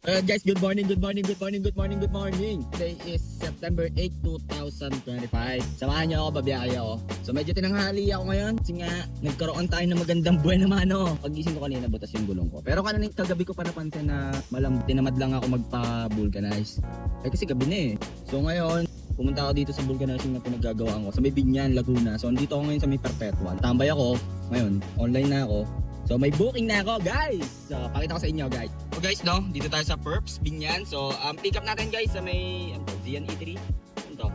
Guys, good morning. Today is September 8, 2025. Samahan niyo ako, babiyahe ako. So medyo tinanghali ako ngayon kasi nga nagkaroon tayo ng magandang buwan naman Pagising ko kanina, butas yung gulong ko. Pero kanina kagabi ko pa napansin na tinamad lang ako magpa-vulcanize. Kasi gabi na So ngayon, pumunta ako dito sa vulcanizing na pinaggagawaan ko sa may Binyan, Laguna. So andito ako ngayon sa may Perpetual. Tambay ako. Ngayon, online na ako. So may booking na ako, guys. So pakita ko sa inyo, guys. So guys, dito tayo sa Perps, Binyan. So pick up natin, guys, sa may Zian E3. Ito.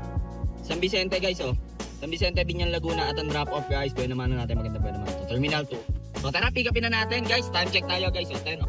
San Vicente, guys, San Vicente, Binyan, Laguna at ang drop off, guys. Buwan naman natin, maganda ba naman ito. Terminal 2. So tara, pick upin na natin, guys. Time check tayo, guys. So 10.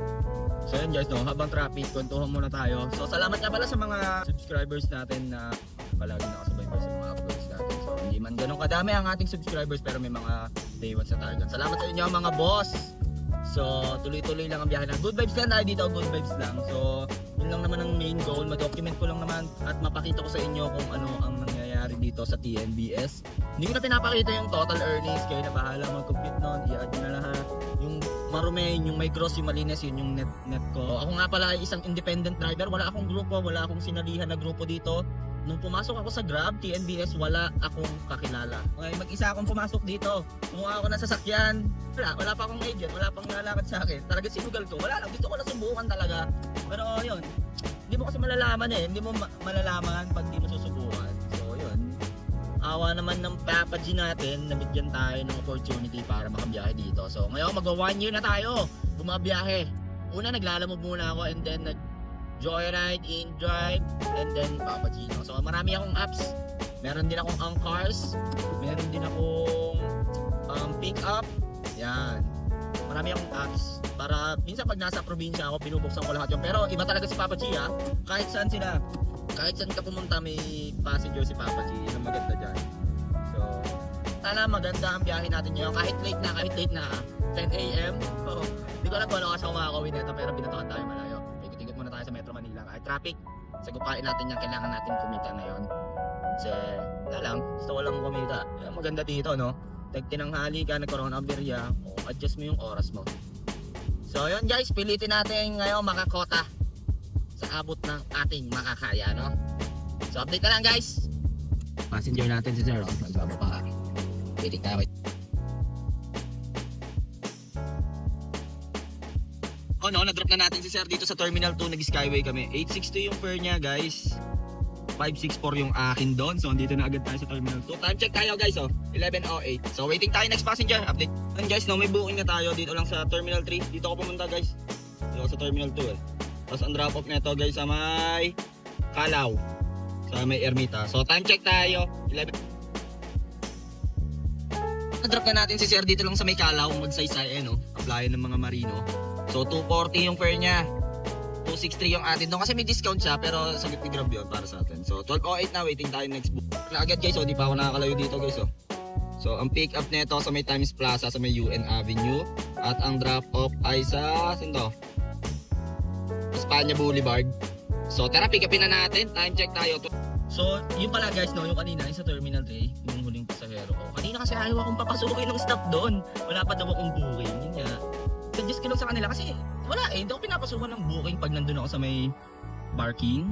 So yan, guys, habang traffic, kwentuhan muna tayo. So salamat nga pala sa mga subscribers natin na palagi nakasubaybay sa mga uploads natin. So hindi man ganun kadami ang ating subscribers, pero may mga day ones sa target. Salamat sa inyo, mga boss. So tuloy-tuloy lang ang biyahe na. Good vibes lang tayo dito, good vibes lang. So yun lang naman ang main goal. Ma-document ko lang naman at mapakita ko sa inyo kung ano ang nangyayari dito sa TNBS. Hindi ko na pinapakita yung total earnings, kayo na bahala mag-compute nun, i-add nyo na lahat. Yung marumain, yung may gross, yung malinis, yun yung net ko. Ako nga pala ay isang independent driver, wala akong grupo, wala akong sinalihan na grupo dito. Nung pumasok ako sa Grab, TNBS, wala akong kakilala. Okay, mag-isa akong pumasok dito. Kumuha ako ng sasakyan. Wala pa akong agent, wala pang lalakad sa akin. Talaga sinugal ko, wala lang. Gusto ko lang subukan talaga. Pero yun, hindi mo kasi malalaman hindi mo malalaman pag di mo susubukan. So yun, awa naman ng Papa G natin, nabigyan tayo ng opportunity para makabiyahe dito. So ngayon, magwa 1 year na tayo bumabiyahe. Una, naglalamog muna ako and then Joyride, InDrive, and then Papa Gino. So marami akong apps. Meron din akong Angcars. Meron din akong Pick Up. Yan. Marami akong apps. Para minsan pag nasa probinsya ako, binubuksan ko lahat yun. Pero iba talaga si Papa G Kahit saan sila. Kahit saan ka pumunta, may passenger si Papa G. Yun ang maganda dyan. So sana maganda ang biyahe natin ngayon. Kahit late na 10 AM. Hindi ko alam kung ano kasi ako makakawin nito, pero binatukan tayo malayo. Ikot-ikot muna tayo sa Metro Manila. Kahit traffic, sagupain natin yan. Kailangan natin kumita ngayon. Kasi wala lang, gusto ko lang kumita. Maganda dito, tinanghali ka, nagkaroon ng berya, adjust mo yung oras mo. So yun, guys, pilitin natin ngayon makakota sa abot ng ating makakaya, So update na lang, guys. Passenger natin si Sir, magbababa ka. Pitik tayo. Na-drop na natin si Sir dito sa Terminal 2, nag-Skyway kami. 862 yung fare niya, guys. 564 yung akin doon. So andito na agad tayo sa Terminal 2. Time check tayo, guys, 11:08. So waiting tayo next passenger, update. And guys, may booking na tayo dito lang sa Terminal 3. Dito ako pumunta, guys. Dito ako sa Terminal 2 Tapos ang drop off nito, guys, sa may Calao. Sa may Ermita. So time check tayo, 11. Na-drop na natin si Sir dito lang sa may Calao, magsaysay, applyan ng mga marino. So 240 yung fare niya, 263 yung atin doon kasi may discount siya, pero saglit ni Grab yun para sa atin. So 12:08 na, waiting tayo next book. Na agad, guys, di pa ako nakakalayo dito, guys. So ang pick up nito sa may Times Plaza sa may UN Avenue at ang drop off ay sa Espanya Boulevard. So tara, pick upin na natin, time check tayo. So yun pala, guys, yung kanina yung sa Terminal 3, yung huling pasahero ko. Kanina kasi ayaw akong papasukin ng stop doon. Wala pa daw akong booking. Yun nga. Suggest ko lang sa kanila kasi wala hindi ako pinapasukan ng booking pag nandun ako sa may parking.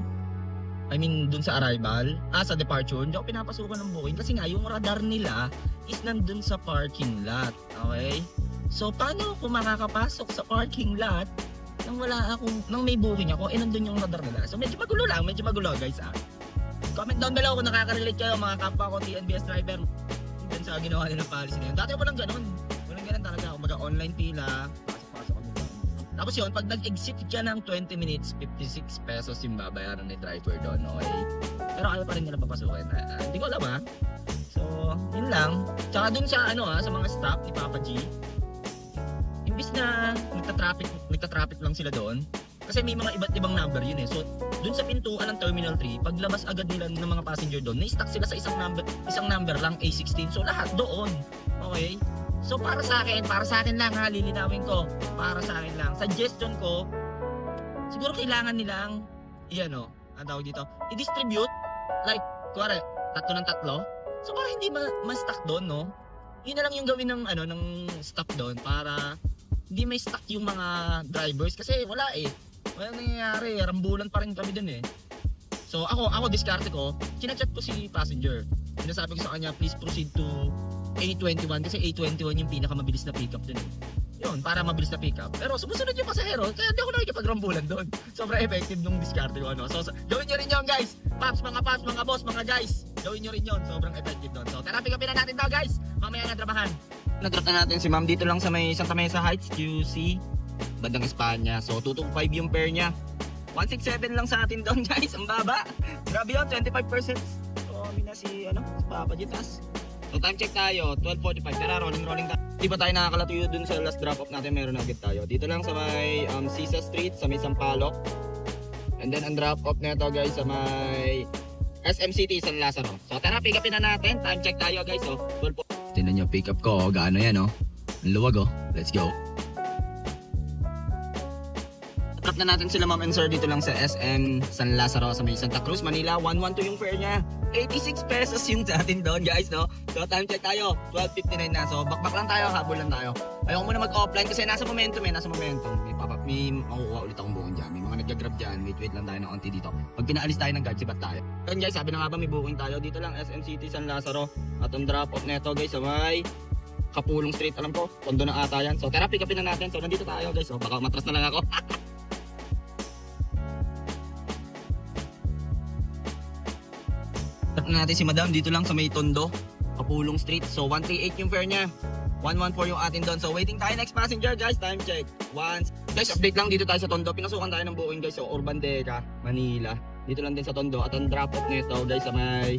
I mean dun sa arrival, sa departure, hindi ako pinapasukan ng booking kasi nga yung radar nila is nandun sa parking lot. Okay? So paano ako makakapasok sa parking lot nang may booking ako, nandun yung radar nila. So medyo magulo guys. Comment down below kung nakaka-relate kayo, mga kapwa ko TNBS driver dun sa ginawa nila policy na yun. Dati walang ganun talaga ako, online pila, pasok kami doon. Tapos yun, pag nag-exit ka ng 20 minutes, 56 pesos yung babayaran ni driver doon, okay? Pero ayaw pa rin nila papasukin. Hindi ko alam So, yun lang. Tsaka dun sa sa mga staff ni Papa G, imbis na nagta-traffic lang sila doon, kasi may mga iba't ibang number yun So, dun sa pintuan ng Terminal 3, paglabas agad nila ng mga passenger doon, na-stuck sila sa isang number lang, A16. So, lahat doon. Okay? So para sa akin lang lilinawin ko, para sa akin lang. Suggestion ko, siguro kailangan nilang ang tawag dito, i-distribute like kuwari, 3 ng 3. So para hindi ma-stuck doon, Yun na lang yung gawin ng staff doon para hindi may stuck yung mga drivers kasi wala Ano nangyayari? Rambulan pa rin kami dun eh. So ako diskarte ko, chinachat ko si passenger. Sinasabi ko sa kanya, please proceed to A21 kasi A21 yung pinakamabilis na pickup dun eh. Yun, para mabilis na pickup. Pero sumusunod yung pasahero, kaya hindi ako nakikipagrambulan doon. Sobrang effective nung diskarte ko ano. So gawin nyo rin yun guys. Paps, mga boss, mga guys. Gawin nyo rin yun. Sobrang effective doon. So tara, pick upin na natin daw guys. Mamaya na trabahan. Natrap na natin si ma'am dito lang sa may Santa Mesa Heights, QC. Bandang Espanya. So 225 yung fare niya. 167 lang sa atin doon guys. Ang baba. Grabe yun, 25%. So kami na si Papa Jitas. So time check tayo, 12:45. Tara, rolling tayo. Di pa tayo nakakalatuyo dun sa last drop off natin, meron na agad tayo. Dito lang sa may Sisa Street, sa may Sampaloc. And then ang drop off nito guys sa may SMCT San Lazaro. So tara, pick upin na natin. Time check tayo guys. So 12. Tingnan nyo pick up ko, gaano yan oh. Ang luwag oh. Let's go. Drop na natin sila ma'am and sir dito lang sa SM San Lazaro sa may Santa Cruz, Manila. 112 yung fare niya. 86 pesos yung sa atin doon guys no. So time check tayo, 12:59 na. So bakbak lang tayo, habol lang tayo. Ayoko muna mag-offline kasi nasa momentum. May makukuha ulit akong buong dyan. May mga nag-grab dyan. Wait lang tayo ng onti dito. Pag pinaalis tayo ng guard, sibat tayo. Then guys, sabi na nga ba may booking tayo. Dito lang SM City San Lazaro. At ang drop off neto guys sa may Kapulong Street. Alam ko, tondo na ata yan. So tara, pick upin na natin. So nandito tayo guys. So baka matras na lang ako. Tap na natin si Madam dito lang sa may Tondo, Kapulong Street. So 138 yung fare niya. 114 yung atin doon. So waiting tayo next passenger guys. Time check. Guys, update lang dito tayo sa Tondo. Pinasukan tayo ng booking guys. So Urban Deca, Manila. Dito lang din sa Tondo. At ang drop off nito guys sa may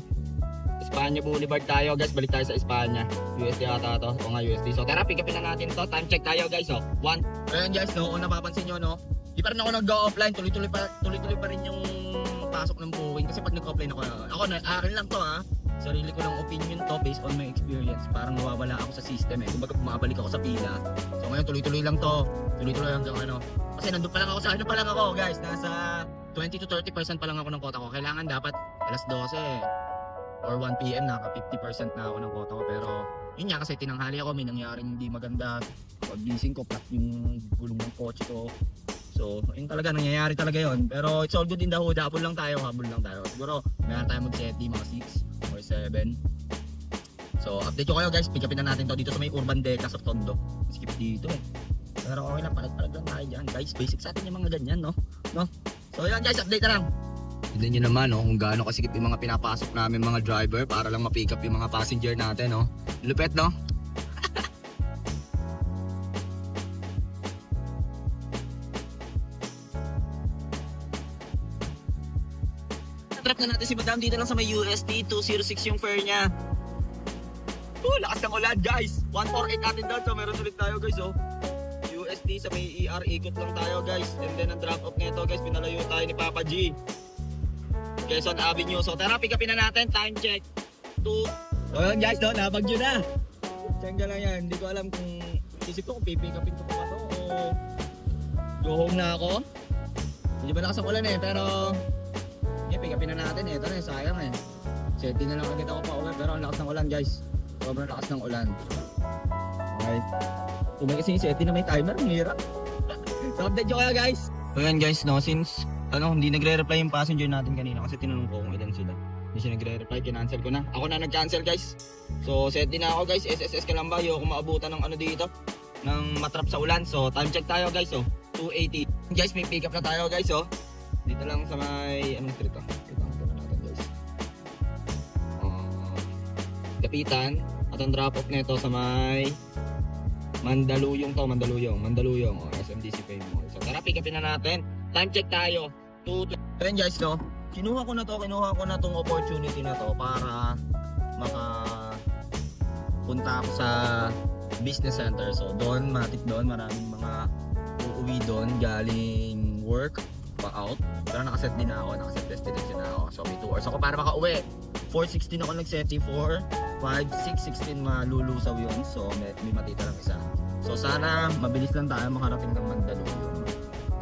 Espanya Boulevard tayo guys. Balik tayo sa Espanya. USD ata to. O nga USD. So tara, pick upin na natin to. Time check tayo guys. So 1. Ayan guys no. Kung napapansin nyo no. Di pa rin ako nag-offline. Tuloy-tuloy pa rin yung pasok ng booking. Kasi pag nag-offline ako na akin lang to ha. Sarili ko lang opinion to based on my experience. Parang nawawala ako sa system eh. Kumbaga bumabalik ako sa pila. So ngayon tuloy-tuloy lang to. Tuloy-tuloy hanggang ano. Kasi nandun pa lang ako sa ano pa lang ako guys. Nasa 20 to 30% pa lang ako ng quota ko. Kailangan dapat alas 12 or 1 PM naka 50% na ako ng quota ko. Pero yun nga kasi tinanghali ako. May nangyaring hindi maganda. Pag-gising ko, flat yung gulong ng kotse ko. So, yun talaga, nangyayari talaga yun. Pero it's all good in the hood. Habol lang tayo. Siguro, mayroon tayo mag-seti mga 6 or 7. So, update ko kayo guys. Pick upin na natin to dito sa may Urban Deca sa Tondo. Skip dito eh. Pero okay lang, palag lang tayo dyan. Guys, basic sa atin yung mga ganyan, no? So, yun guys, update na lang. Tignan nyo naman, no? Kung gaano kasikip yung mga pinapasok namin mga driver para lang ma-pick up yung mga passenger natin, no? Lupet, no? Trap na natin si Madam dito lang sa may UST 206 yung fare niya. Lakas ng ulan guys. 148 natin doon. So meron ulit tayo guys oh. UST sa may ER, ikot lang tayo guys. And then ang drop off nito guys, pinalayo tayo ni Papa G, Quezon Avenue. So tara, pick upin na natin. Time check 2. Ayun guys, no, nabagyo na. Tiyangga lang yan. Hindi ko alam kung isip ko kung pipick upin ko pa to o go home na ako. Hindi ba lakas ng ulan eh, pero pick upin na natin eh. Ito na, sayang eh. Seti na lang agad ako pa uwi. Pero ang lakas ng ulan guys. Sobrang lakas ng ulan. Okay. Tumay kasi yung seti na may timer. Ang hirap. So update nyo kaya guys. So yan guys no. Since hindi nagre-reply yung passenger natin kanina. Kasi tinanong ko kung ilan sila. Hindi siya nagre-reply. Kinancel ko na. Ako na nag-cancel guys. So seti na ako guys. SSS ka lang ba? Yung maabutan ng ano dito. Ng matrap sa ulan. So time check tayo guys. So 280. Guys may pick up na tayo guys oh. Dito lang sa may anong street to? Ito natin guys. Kapitan at ang drop off nito sa may Mandaluyong to, Mandaluyong SMDC Fame Mall. So tara, pick upin na natin. Time check tayo. 2. Then guys no, kinuha ko na tong opportunity na to para makapunta ako sa business center. So doon, matik doon, maraming mga uuwi doon galing work pa out. Pero nakaset din ako, nakaset destination na ako. So may 2 hours ako para makauwi. 4:16 ako nag-seti, 4, 5, 6, 16 malulusaw yun. So may matita lang isa. So sana mabilis lang tayo makarating ng Mandaluyong.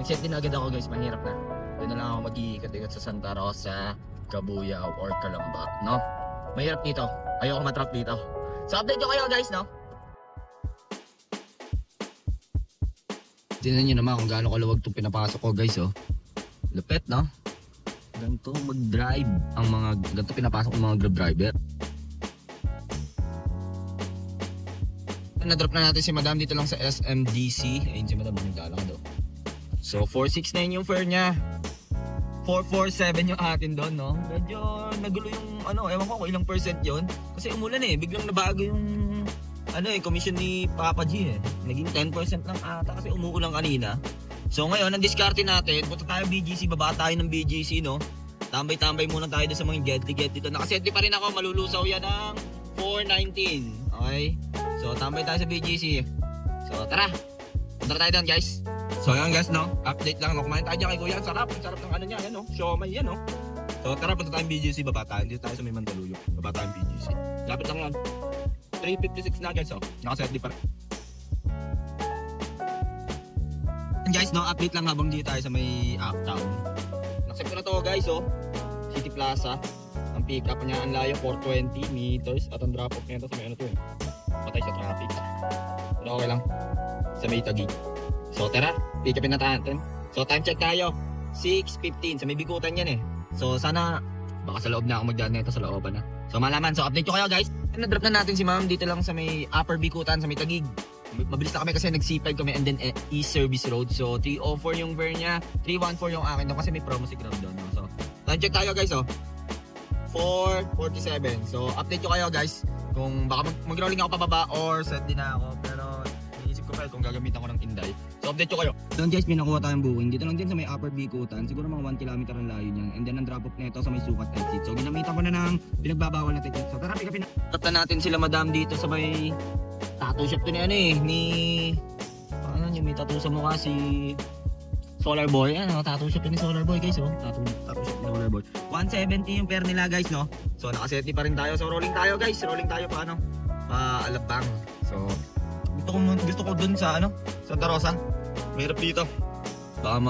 Nag-set din agad ako guys, mahirap na. Doon na lang ako mag-iikat-ikat sa Santa Rosa, Cabuyao or Calamba, no? Mahirap dito. Ayoko matrap dito. So update ko kayo guys, no? Tingnan nyo naman kung gaano kaluwag itong pinapasok ko guys oh. Lupet, no? Ganito mag-drive ang mga, ganito pinapasok ng mga Grab driver. Na-drop na natin si Madam dito lang sa SMDC. Ayun si Madam, nagdala ka daw. So 469 yung fare niya. 447 yung atin doon, no? Medyo nagulo yung ewan ko kung ilang percent yun. Kasi umulan biglang nabago yung commission ni Papa G Naging 10% lang ata kasi umuulan kanina. So ngayon, ang diskarte natin, punta tayo BGC, baba tayo ng BGC, no? Tambay-tambay muna tayo doon sa mga get dito. Nakasetli pa rin ako, malulusaw yan ng 419. Okay? So tambay tayo sa BGC. So tara, punta tayo doon, guys. So yan guys, no? Update lang, no? Kumain tayo dyan kay Kuya. Ang sarap ng ano niya, yan, no? Siomay yan, no? So tara, punta tayong BGC, baba tayo. Dito tayo sa may Mandaluyong. Baba tayong BGC. Lapit lang yan. 356 na guys, oh. Nakasetli pa rin. Guys, no, update lang habang dito tayo sa may uptown. Naksip ko na to guys, oh. City Plaza. Ang pick up niya, ang layo 420 meters at ang drop off niya ito sa may patay sa traffic. Pero okay lang. Sa may Taguig. So tara, pick upin na natin. So time check tayo. 6:15 sa may Bikutan yan So sana baka sa loob na ako magdaan nito sa looban na. So malaman, so update ko kayo guys. Na-drop na natin si Ma'am dito lang sa may Upper Bikutan sa may Taguig. Mabilis na kami kasi nag-C5 kami and then East Service Road. So 304 yung fare niya, 314 yung akin doon kasi may promo si Grab doon. So time check tayo guys, 4:47. So update ko kayo guys kung baka mag-rolling ako pababa or set din na ako. Pero iniisip ko pa kung gagamitan ko ng Inday. So update ko kayo. Doon guys, may nakuha tayong booking. Dito lang din sa may Upper Bikutan. Siguro mga 1 kilometer ang layo niyan. And then ang drop off nito sa may Sukat exit. So ginamitan ko na ng pinagbabawal na ticket. So tara, pick upin na natin sila Madam dito sa may tattoo shop to ni paano yung may tattoo sa mukha si Solar Boy. Tattoo shop ni Solar Boy guys, tattoo shop ni Solar Boy. 170 yung pair nila guys, no? So nakaseti pa rin tayo. So rolling tayo guys, paano? Alabang. So gusto ko dun sa Santa Rosa. Mahirap dito. Baka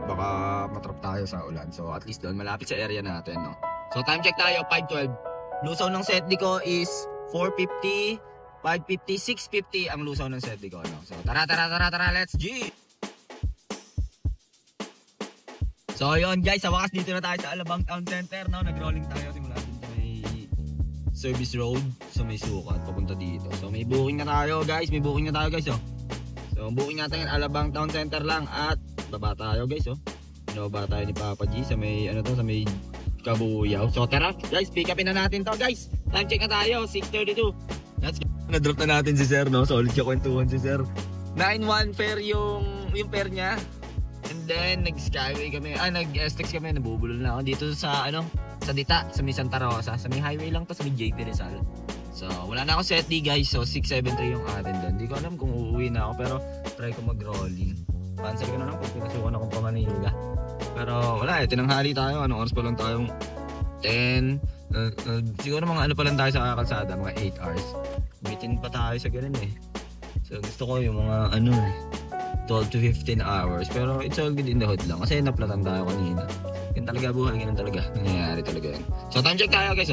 baka matrap tayo sa ulan. So at least doon malapit sa area natin, no? So time check tayo, 5:12. Lusaw ng setli ko is 450, 550, 650 ang lusaw ng setli ko, no? So tara, let's G! So yun guys, sa wakas dito na tayo sa Alabang Town Center, no? Nag-rolling tayo simula dun sa may Service Road, sa may Sukat, papunta dito. So may booking na tayo guys, So booking natin yung Alabang Town Center lang at baba tayo guys, Baba tayo ni Papa G sa may sa may Kabuyaw. So tara guys, pick upin na natin to guys. Time check na tayo, 6:32. Let's go. Na-drop na natin si Sir, no? Solid ka kwentuhan si Sir. 9-1 fare yung fare niya. And then nag-skyway kami, nag-STX kami, nabubulol na ako dito sa sa Dita, sa may Santa Rosa, sa may highway lang to, sa may JP Rizal. So wala na ako set D guys, so 673 yung atin doon. Hindi ko alam kung uuwi na ako pero try ko mag-rolling. Cancel ko na lang kung pinasukan ako pa Manila. Pero wala tinanghali tayo, oras pa lang tayong 10, siguro mga pa lang tayo sa kalsada, mga 8 hours. Bitin pa tayo sa ganun So gusto ko yung mga 12 to 15 hours. Pero it's all good in the hood lang. Kasi naplatan tayo kanina. Yan talaga buhay. Ganun talaga. Nangyayari talaga yan. So time check tayo guys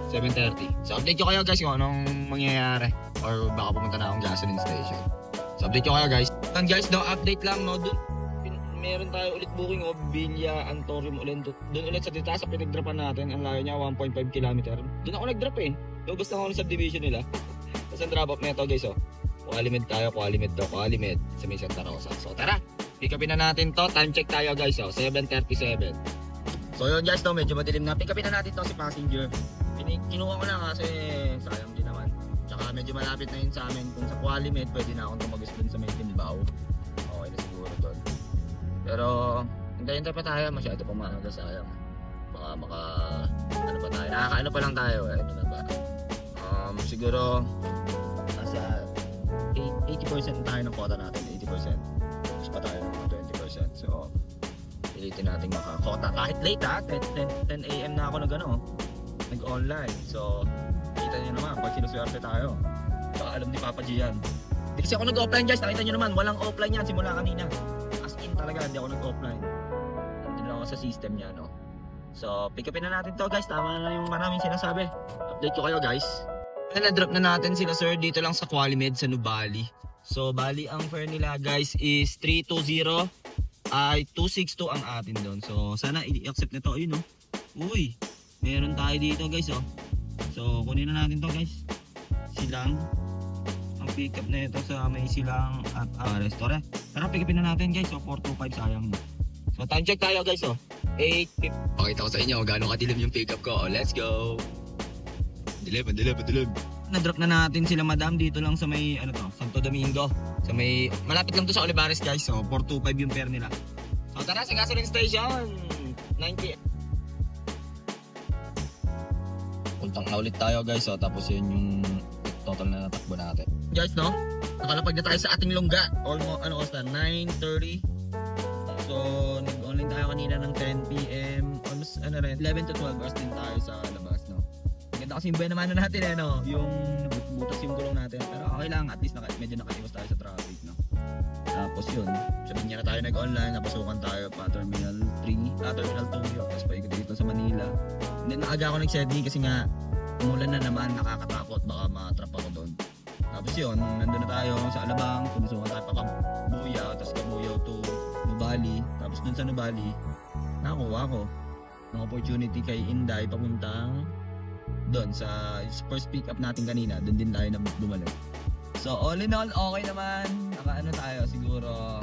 7:30. So update ko kayo guys kung anong mangyayari. Or baka pumunta na akong gasoline station. So update ko kayo guys. And guys, update lang dun. Meron tayo ulit booking Villa Antorium ulit. Doon ulit sa Dita sa pinagdropan natin. Ang layo niya 1.5 km. Doon ako nagdrop Lugos na ako ng subdivision nila. Tapos ang drop off na ito guys Qualimed tayo, Qualimed sa may Santa Rosa. So tara, pick upin na natin to. Time check tayo guys 7:37. So yun guys, medyo madilim na. Pick upin na natin to si passenger. Kinuha ko na kasi sayang din naman. Tsaka medyo malapit na yun sa amin. Kung sa Qualimed, pwede na akong tumagos dun sa may Timbao. Okay na siguro doon. Pero hintayin pa tayo, masyado pa maaga, sayang. Baka pa tayo, nakakaano pa lang tayo na ba? Siguro nasa 80% tayo ng quota natin, 80%. Tapos pa tayo ng 20%. So pilitin natin makakota kahit late 10 AM na ako nag-online. So kita nyo naman pag sinuswerte tayo, baka alam ni Papa G yan. Hindi kasi ako nag-offline guys, nakita nyo naman walang offline yan simula kanina. As in talaga, hindi ako nag-offline. Nandun lang ako sa system niya, no? So pick upin na natin to guys, tama na yung maraming sinasabi. Update ko kayo guys. Na-drop na natin sila sir dito lang sa Qualimed sa Nubali. So bali ang fare nila guys is 320 ay 262 ang atin doon. So sana i-accept nito. Ayun oh. Uy, meron tayo dito guys oh. So kunin na natin to guys. Silang ang pick up na ito sa may silang at restaurant. Tara pick upin na natin guys. So 425 sayang mo. So time check tayo guys oh. 8:50. Pakita ko sa inyo gaano kadilim yung pick up ko. Oh, let's go. Dilim. Na-drop na natin sila madam dito lang sa may ano to, Santo Domingo. Sa may malapit lang to sa Olivares guys. So 425 yung fare nila. So tara sa gasoline station. 90. Puntang na ulit tayo guys. So tapos yun yung total na natakbo natin. Guys no, nakalapag na tayo sa ating lungga. Almost ano oras na 9:30. So nag-online tayo kanina ng 10 PM. Almost ano rin 11 to 12 hours din tayo sa labas no. Maganda kasi yung buhay naman natin eh no. Yung butas yung gulong natin. Pero okay lang, at least medyo nakaiwas tayo sa traffic no. Tapos yun, sabihin niya na tayo nag-online, napasukan tayo pa Terminal 3, Terminal 2 yun. Tapos paikot dito sa Manila. And then naaga ako nag-sedly kasi nga umulan na naman, nakakatakot, baka matrap ako doon. Tapos yun, nandun na tayo sa Alabang, pumasukan tayo pa Kabuyaw, tapos Kabuyaw to Nubali. Tapos dun sa Nubali, nakakuha ko ng opportunity kay Inday papuntang doon sa first pick up natin kanina. Doon din tayo na bumalik. So all in all, okay naman. Nakaano tayo siguro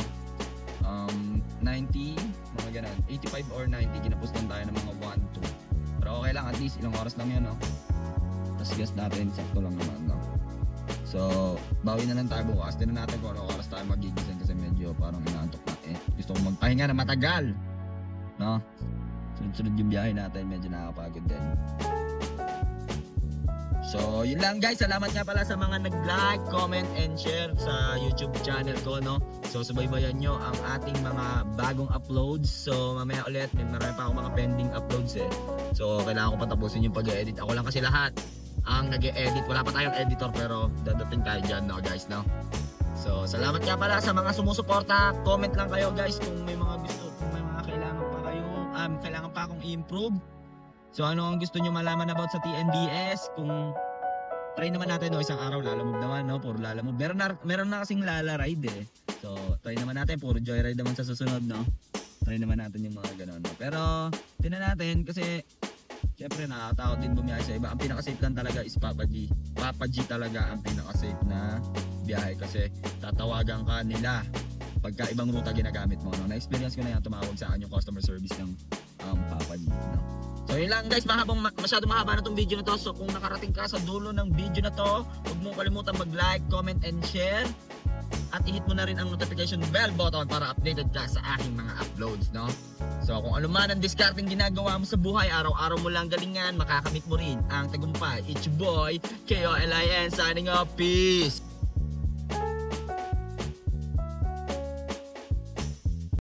90, mga ganun, 85 or 90. Ginapos lang tayo ng mga 1, 2. Pero okay lang, at least ilang oras lang yun no. Tapos gas natin, sakto lang naman no. So bawi na lang tayo bukas. Tinan natin kung ano oras tayo magigising kasi medyo parang inaantok na eh. Gusto kong magpahinga na matagal no. Sunod-sunod yung biyahe natin, medyo nakakapagod din. So yun lang guys, salamat nga pala sa mga nag-like, comment, and share sa YouTube channel ko no. So subaybayan nyo ang ating mga bagong uploads. So mamaya ulit, marami pa akong mga pending uploads eh. So kailangan ko patapusin yung pag-edit. Ako lang kasi lahat ang nag-edit. Wala pa tayong editor pero dadating tayo dyan no guys no. So salamat nga pala sa mga sumusuporta. Comment lang kayo guys kung may mga gusto, kung may mga kailangan pa kayo, kailangan pa akong i-improve. So ano ang gusto nyo malaman about sa TNBS? Kung try naman natin no, isang araw lalamove naman no, puro lalamove. Meron na kasing lala ride eh. So try naman natin, puro joyride naman sa susunod no. Try naman natin yung mga gano'n no. Pero tingnan natin kasi syempre nakakatakot din bumiyahe sa iba. Ang pinaka-safe lang talaga is Papa G. Papa G talaga ang pinaka-safe na biyahe kasi tatawagan ka nila pagka ibang ruta ginagamit mo no. Na-experience ko na yan, tumawag sa akin yung customer service ng Papa G no. So yun lang guys, masyadong mahaba na itong video na to. So kung nakarating ka sa dulo ng video na to, huwag mo kalimutan mag-like, comment, and share. At i-hit mo na rin ang notification bell button para updated ka sa aking mga uploads no. So kung ano man ang discarding ginagawa mo sa buhay, araw-araw mo lang galingan, makakamit mo rin ang tagumpay. It's your boy, KOLIN signing off, peace!